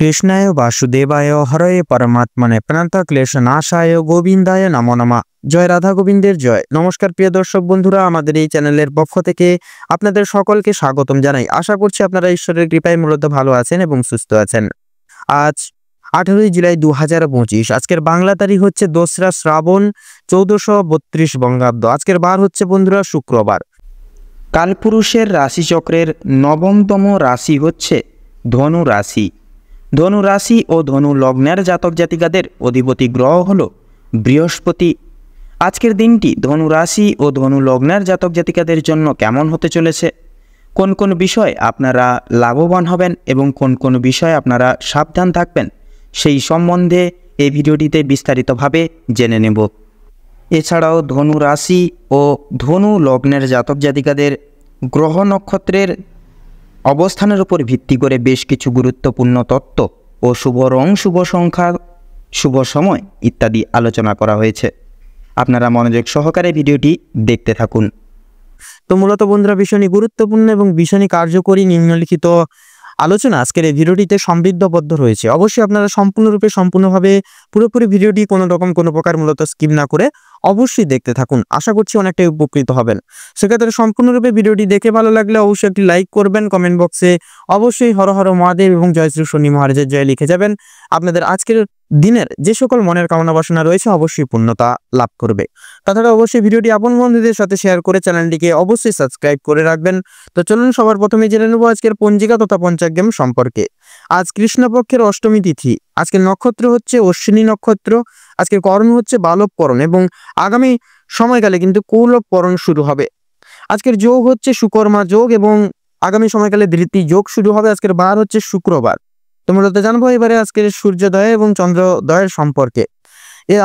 কৃষ্ণায় বাসুদেবায় হরয়ে পরমাত্মনে প্রণতক্লেশনাশায় গোবিন্দায় নমো নমঃ। জয় রাধা গোবিন্দের জয়। নমস্কার প্রিয় দর্শক বন্ধুরা, আমাদের এই চ্যানেলের পক্ষ থেকে আপনাদের সকলকে স্বাগতম জানাই। আশা করছি আপনারা ঈশ্বরের কৃপায় মূলত ভালো আছেন এবং সুস্থ আছেন। আজ 18 জুলাই 2025। আজকের বাংলা তারিখ হচ্ছে 2রা শ্রাবণ 1432 বঙ্গাব্দ। আজকের বার হচ্ছে বন্ধুরা শুক্রবার। কালপুরুষের রাশিচক্রের নবমতম রাশি হচ্ছে ধনু রাশি। ধনু রাশি ও ধনু লগ্নের জাতক জাতিকাদের অধিপতি গ্রহ হল বৃহস্পতি। আজকের দিনটি ধনু রাশি ও ধনু লগ্নের জাতক জাতিকাদের জন্য কেমন হতে চলেছে, কোন কোন বিষয় আপনারা লাভবান হবেন এবং কোন কোন বিষয়ে আপনারা সাবধান থাকবেন, সেই সম্বন্ধে এই ভিডিওটিতে বিস্তারিতভাবে জেনে নেব। এছাড়াও ধনু রাশি ও ধনু লগ্নের জাতক জাতিকাদের গ্রহ নক্ষত্রের অবস্থানের উপর ভিত্তি করে বেশ কিছু গুরুত্বপূর্ণ তত্ত্ব ও শুভ রং, শুভ সংখ্যা, শুভ সময় ইত্যাদি আলোচনা করা হয়েছে। আপনারা মনোযোগ সহকারে ভিডিওটি দেখতে থাকুন। তো মূলত বন্ধুরা ভীষণই গুরুত্বপূর্ণ এবং ভীষণই কার্যকরী নিম্নলিখিত আলোচনা আজকের এই ভিডিওটিতে সমৃদ্ধবদ্ধ রয়েছে। অবশ্যই আপনারা সম্পূর্ণভাবে পুরোপুরি ভিডিওটি কোনো প্রকার মূলত স্কিপ না করে অবশ্যই দেখতে থাকুন। আশা করছি অনেকটাই উপকৃত হবেন। সেক্ষেত্রে সম্পূর্ণরূপে ভিডিওটি দেখে ভালো লাগলে অবশ্যই একটি লাইক করবেন, কমেন্ট বক্সে অবশ্যই হর হর মহাদেব এবং জয় শ্রী শনি মহারাজের জয় লিখে যাবেন। আপনাদের আজকের দিনের যে সকল মনের কামনা বাসনা রয়েছে অবশ্যই পূর্ণতা লাভ করবে। তাছাড়া অবশ্যই ভিডিওটি আপন বন্ধুদের সাথে শেয়ার করে চ্যানেলটিকে অবশ্যই সাবস্ক্রাইব করে রাখবেন। তো চলুন সবার প্রথমে জেনে নেব আজকের পঞ্জিকা তথা পঞ্চাগ্রাম সম্পর্কে। আজ কৃষ্ণপক্ষের অষ্টমী তিথি। আজকের নক্ষত্র হচ্ছে অশ্বিনী নক্ষত্র। আজকের করণ হচ্ছে বালবকরণ এবং আগামী সময়কালে কিন্তু কৌলবকরণ শুরু হবে। আজকের যোগ হচ্ছে সুকর্মা যোগ এবং আগামী সময়কালে ধৃতি যোগ শুরু হবে। আজকের বার হচ্ছে শুক্রবার। তো মূলত জানবো এবারে আজকের সূর্যোদয় এবং চন্দ্রোদয়ের সম্পর্কে।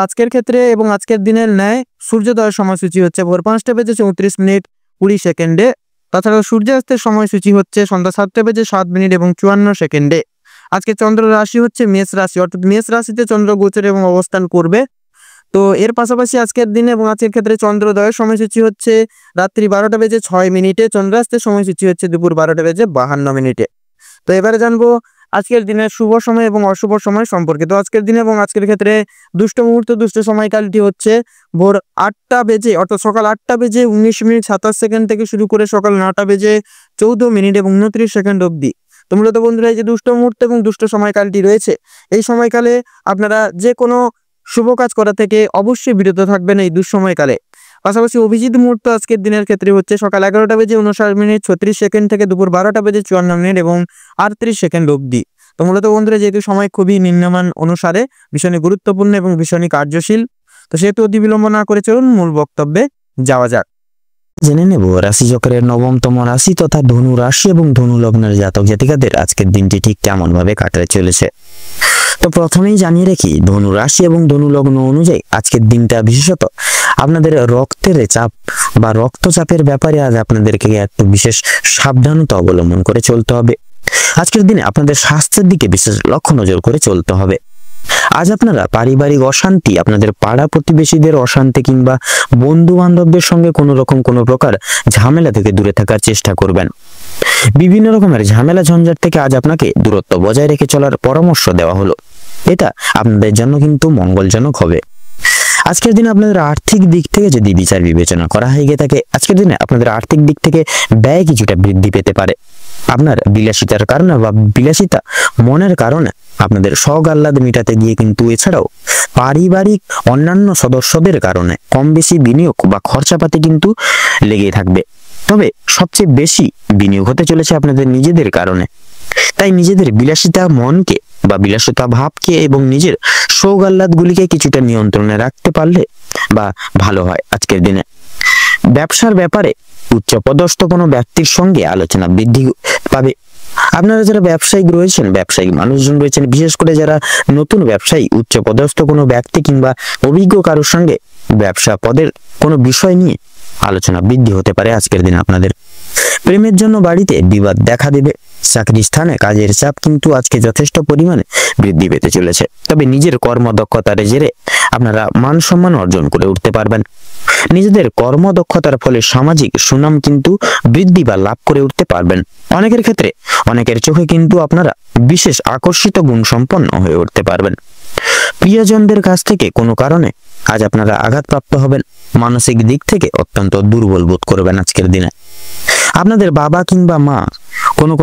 আজকের ক্ষেত্রে এবং আজকের দিনের ন্যায় সূর্যোদয়ের সময়সূচি হচ্ছে ভোর 5টা বেজে 34 মিনিট 20 সেকেন্ডে। তাছাড়া সূর্যাস্তের সময়সূচি হচ্ছে সন্ধ্যা 7টা বেজে 7 মিনিট এবং 54 সেকেন্ডে। আজকে চন্দ্র রাশি হচ্ছে মেষ রাশি, অর্থাৎ মেষ রাশিতে চন্দ্র গোচর এবং অবস্থান করবে। তো এর পাশাপাশি আজকের দিনে এবং আজকের ক্ষেত্রে চন্দ্রোদয়ের সময়সূচি হচ্ছে রাত্রি 12টা বেজে 6 মিনিটে। চন্দ্রাস্তের সময়সূচি হচ্ছে দুপুর 12টা বেজে 52 মিনিটে। তো এবারে জানবো আজকের দিনের শুভ সময় এবং অশুভ সময় সম্পর্কে। তো আজকের দিনে এবং আজকের ক্ষেত্রে দুষ্ট মুহূর্ত, দুষ্ট সময়কালটি হচ্ছে ভোর 8টা বেজে অর্থাৎ সকাল 8টা বেজে 19 মিনিট 27 সেকেন্ড থেকে শুরু করে সকাল 9টা বেজে 14 মিনিট এবং 29 সেকেন্ড অবধি। তো মূলত বন্ধুরা এই যে দুষ্ট মুহূর্ত এবং দুষ্ট সময়কালটি রয়েছে, এই সময়কালে আপনারা যে কোনো শুভ কাজ করা থেকে অবশ্যই বিরত থাকবেন এই দুঃসময়কালে। পাশাপাশি অভিজিৎ মুহূর্ত আজকের দিনের ক্ষেত্রে হচ্ছে সকাল 11টা বেজে 59 মিনিট 36 সেকেন্ড থেকে দুপুর 12টা বেজে 54 মিনিট এবং 38 সেকেন্ড অবধি। তো মূলত বন্ধুরা যেহেতু সময় খুবই নিম্নমান অনুসারে ভীষণই গুরুত্বপূর্ণ এবং ভীষণই কার্যশীল, তো সেহেতু অতি বিলম্ব না করে চলুন মূল বক্তব্যে যাওয়া যাক। জেনে নেব রাশিচক্রের নবমতম রাশি তথা ধনু রাশি এবং ধনু লগ্নের জাতক জাতিকাদের আজকের দিনটি ঠিক কেমন ভাবে কাটতে চলেছে। তো প্রথমেই জানিয়ে রাখি, ধনু রাশি এবং ধনু লগ্ন অনুযায়ী আজকের দিনটা বিশেষত আপনাদের রক্তের চাপ বা রক্তচাপের ব্যাপারে আজ আপনাদেরকে একটু বিশেষ সাবধানতা অবলম্বন করে চলতে হবে। আজকের দিনে আপনাদের স্বাস্থ্যের দিকে বিশেষ লক্ষ্য নজর করে চলতে হবে। আজ আপনারা পারিবারিক অশান্তি, আপনাদের পাড়া প্রতিবেশীদের অশান্তি কিংবা বন্ধু বান্ধবদের সঙ্গে কোনো প্রকার ঝামেলা থেকে দূরে থাকার চেষ্টা করবেন। বিভিন্ন রকমের ঝামেলা ঝঞ্ঝাট থেকে আজ আপনাকে দূরত্ব বজায় রেখে চলার পরামর্শ দেওয়া হলো। এটা আপনাদের জন্য কিন্তু মঙ্গলজনক হবে। আজকের দিনে আপনাদের আর্থিক দিক থেকে যদি বিচার বিবেচনা করা হয়ে গিয়ে থাকে, আজকের দিনে আপনাদের আর্থিক দিক থেকে ব্যয় কিছুটা বৃদ্ধি পেতে পারে। আপনার বিলাসিতার কারণে বা বিলাসিতা মনের কারণে আপনাদের শখ আহ্লাদ মেটাতে গিয়ে কিন্তু এছাড়াও পারিবারিক অন্যান্য সদস্যদের কারণে কম বেশি বিনিয়োগ বা খরচাপাতি কিন্তু লেগে থাকবে। তবে সবচেয়ে বেশি বিনিয়োগ হতে চলেছে আপনাদের নিজেদের কারণে। তাই নিজেদের বিলাসিতা মনকে বা বিলাসিতা ভাবকে এবং নিজের শোক আহ্লাদগুলিকে কিছুটা নিয়ন্ত্রণে রাখতে পারলে বা ভালো হয়। আজকের দিনে ব্যবসার ব্যাপারে উচ্চপদস্থ কোনো ব্যক্তির সঙ্গে আলোচনা বৃদ্ধি পাবে। আপনারা যারা ব্যবসায়িক রয়েছেন, ব্যবসায়িক মানুষজন রয়েছেন, বিশেষ করে যারা নতুন ব্যবসায়ী, উচ্চপদস্থ কোনো ব্যক্তি কিংবা অভিজ্ঞ কারোর সঙ্গে ব্যবসা পদের কোনো বিষয় নিয়ে আলোচনা বৃদ্ধি হতে পারে আজকের দিনে আপনাদের। প্রেমের জন্য বাড়িতে বিবাদ দেখা দেবে। চাকরি স্থানে কাজের চাপ কিন্তু আজকে যথেষ্ট পরিমাণে বৃদ্ধি পেতে চলেছে। তবে নিজের কর্মদক্ষতার জেরে আপনারা মান সম্মান অর্জন করে উঠতে পারবেন। নিজেদের কর্মদক্ষতার ফলে সামাজিক সুনাম কিন্তু বৃদ্ধি বা লাভ করে উঠতে পারবেন। অনেকের ক্ষেত্রে অনেকের চোখে কিন্তু আপনারা বিশেষ আকর্ষিত গুণ সম্পন্ন হয়ে উঠতে পারবেন। প্রিয়জনদের কাছ থেকে কোনো কারণে আজ আপনারা আঘাতপ্রাপ্ত হবেন। মানসিক দিক থেকে অত্যন্ত দুর্বল বোধ করবেন আজকের দিনে। আপনাদের বাবা কিংবা মা কোনো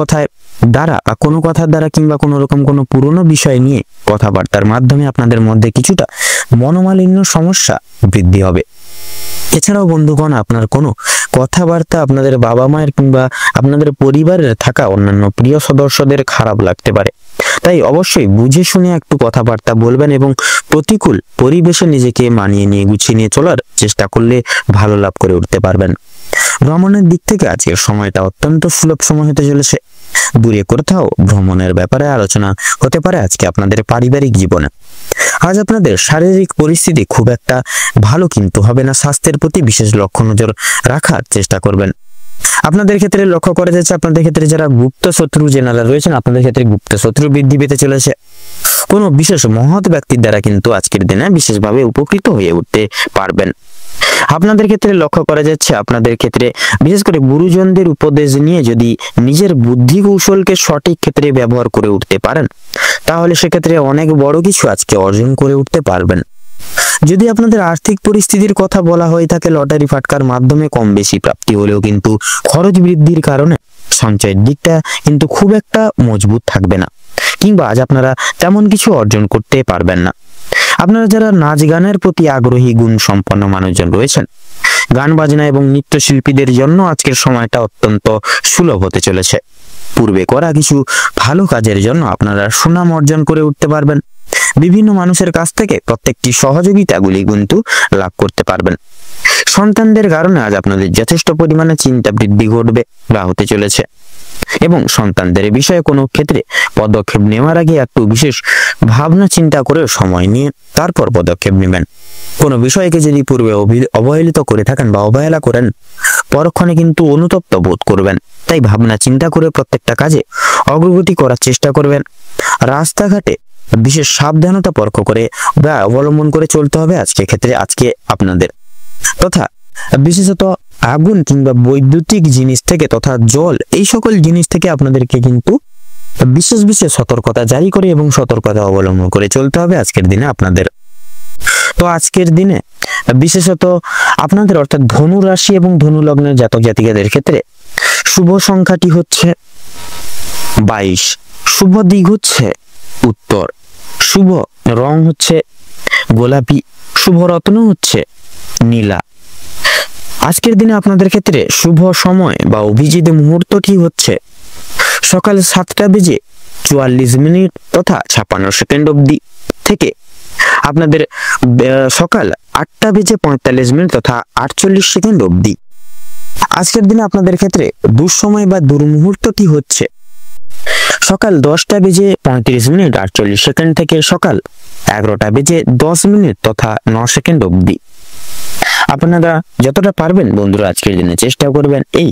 কথার দ্বারা কিংবা কোনো রকম কোনো পুরনো বিষয় নিয়ে কথাবার্তার মাধ্যমে আপনাদের মধ্যে কিছুটা মনোমালিন্য সমস্যা বৃদ্ধি হবে। এছাড়াও বন্ধুগণ, আপনার কোনো কথাবার্তা আপনাদের বাবা মায়ের কিংবা আপনাদের পরিবারের থাকা অন্যান্য প্রিয় সদস্যদের খারাপ লাগতে পারে। তাই অবশ্যই বুঝে শুনে একটু কথাবার্তা বলবেন এবং প্রতিকূল পরিবেশে নিজেকে মানিয়ে নিয়ে গুছিয়ে নিয়ে চলার চেষ্টা করলে ভালো লাভ করে উঠতে পারবেন। ভ্রমণের দিক থেকে আজকের সময়টা অত্যন্ত সুলভ সময় হতে চলেছে। দূরে কোথাও ভ্রমণের ব্যাপারে আলোচনা হতে পারে আজকে আপনাদের পারিবারিক জীবনে। আজ আপনাদের শারীরিক পরিস্থিতি খুব একটা ভালো কিন্তু হবে না। স্বাস্থ্যের প্রতি বিশেষ লক্ষ্য নজর রাখার চেষ্টা করবেন। আপনাদের ক্ষেত্রে লক্ষ্য করা যাচ্ছে আপনাদের ক্ষেত্রে যারা গুপ্ত শত্রু জেনারা রয়েছেন, আপনাদের ক্ষেত্রে গুপ্ত শত্রু বৃদ্ধি পেতে চলেছে। কোনো বিশেষ মহৎ ব্যক্তির দ্বারা কিন্তু আজকের দিনে বিশেষভাবে উপকৃত হয়ে উঠতে পারবেন। আপনাদের ক্ষেত্রে লক্ষ্য করা যাচ্ছে আপনাদের ক্ষেত্রে বিশেষ করে গুরুজনদের উপদেশ নিয়ে যদি নিজের বুদ্ধি কৌশলকে সঠিক ক্ষেত্রে ব্যবহার করে উঠতে পারেন, তাহলে সেক্ষেত্রে অনেক বড় কিছু আজকে অর্জন করে উঠতে পারবেন। যদি আপনাদের আর্থিক পরিস্থিতির কথা বলা হয়ে থাকে, লটারি ফাটকার মাধ্যমে কম বেশি প্রাপ্তি হলেও কিন্তু খরচ বৃদ্ধির কারণে সঞ্চয়ের দিকটা কিন্তু খুব একটা মজবুত থাকবে না, কিংবা আজ আপনারা তেমন কিছু অর্জন করতে পারবেন না। আপনারা যারা নাচ গানের প্রতি আগ্রহী গুণ সম্পন্ন মানুষজন রয়েছেন, গান বাজনা এবং নৃত্যশিল্পীদের জন্য আজকের সময়টা অত্যন্ত সুলভ হতে চলেছে। পূর্বে করা কিছু ভালো কাজের জন্য আপনারা সুনাম অর্জন করে উঠতে পারবেন। বিভিন্ন মানুষের কাছ থেকে প্রত্যেকটি সহযোগিতাগুলি কিন্তু লাভ করতে পারবেন। সন্তানদের কারণে আজ আপনাদের যথেষ্ট পরিমাণে চিন্তা বৃদ্ধি ঘটবে বা হতে চলেছে, এবং সন্তানদের বিষয়ে কোনো ক্ষেত্রে পদক্ষেপ নেওয়ার আগে একটু বিশেষ ভাবনা চিন্তা করে সময় নিয়ে তারপর পদক্ষেপ নেবেন। কোনো বিষয়কে যদি পূর্বে অবহেলিত করে থাকেন বা অবহেলা করেন, পরক্ষণে কিন্তু অনুতপ্ত বোধ করবেন। তাই ভাবনা চিন্তা করে প্রত্যেকটা কাজে অগ্রগতি করার চেষ্টা করবেন। রাস্তাঘাটে বিশেষ সাবধানতা পরখ করে বা অবলম্বন করে চলতে হবে আজকে আপনাদের। তথা বিশেষত আগুন কিংবা বৈদ্যুতিক জিনিস থেকে তথা জল, এই সকল জিনিস থেকে আপনাদেরকে কিন্তু বিশেষ সতর্কতা জারি করে এবং সতর্কতা অবলম্বন করে চলতে হবে আজকের দিনে আপনাদের। তো আজকের দিনে বিশেষত আপনাদের অর্থাৎ ধনু রাশি এবং ধনু লগ্নের জাতক জাতিকাদের ক্ষেত্রে শুভ সংখ্যাটি হচ্ছে 22, শুভ দিক হচ্ছে উত্তর, শুভ রং হচ্ছে গোলাপি, শুভ রত্ন হচ্ছে নীলা। আজকের দিনে আপনাদের ক্ষেত্রে শুভ সময় বা অভিজিৎ মুহূর্তটি হচ্ছে সকাল 7:44 তথা 56 অবধি থেকে আপনাদের সকাল 8:45 তথা 48 অবধি। আজকের দিনে আপনাদের ক্ষেত্রে দুঃসময় বা দুর্মুহূর্তটি হচ্ছে সকাল 10:35 48 থেকে সকাল 11:10 তথা 9 অবধি। আপনারা যতটা পারবেন বন্ধুরা আজকের দিনে চেষ্টা করবেন এই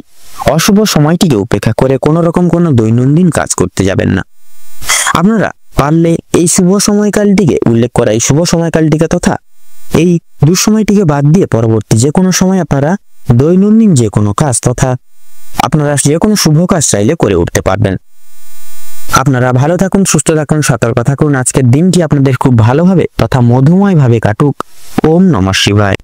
অশুভ সময়টিকে উপেক্ষা করে কোনো রকম কোনো দৈনন্দিন কাজ করতে যাবেন না। আপনারা পারলে এই শুভ সময়কালটিকে উল্লেখ করা এই শুভ সময়কালটিকে তথা এই দুঃসময়টিকে বাদ দিয়ে পরবর্তী যে কোনো সময় আপনারা দৈনন্দিন যে কোনো কাজ তথা আপনারা যে কোনো শুভ কাজ চাইলে করে উঠতে পারবেন। আপনারা ভালো থাকুন, সুস্থ থাকুন, সতর্ক থাকুন। আজকের দিনটি আপনাদের খুব ভালোভাবে তথা মধুময় ভাবে কাটুক। ওম নমঃ শিবায়।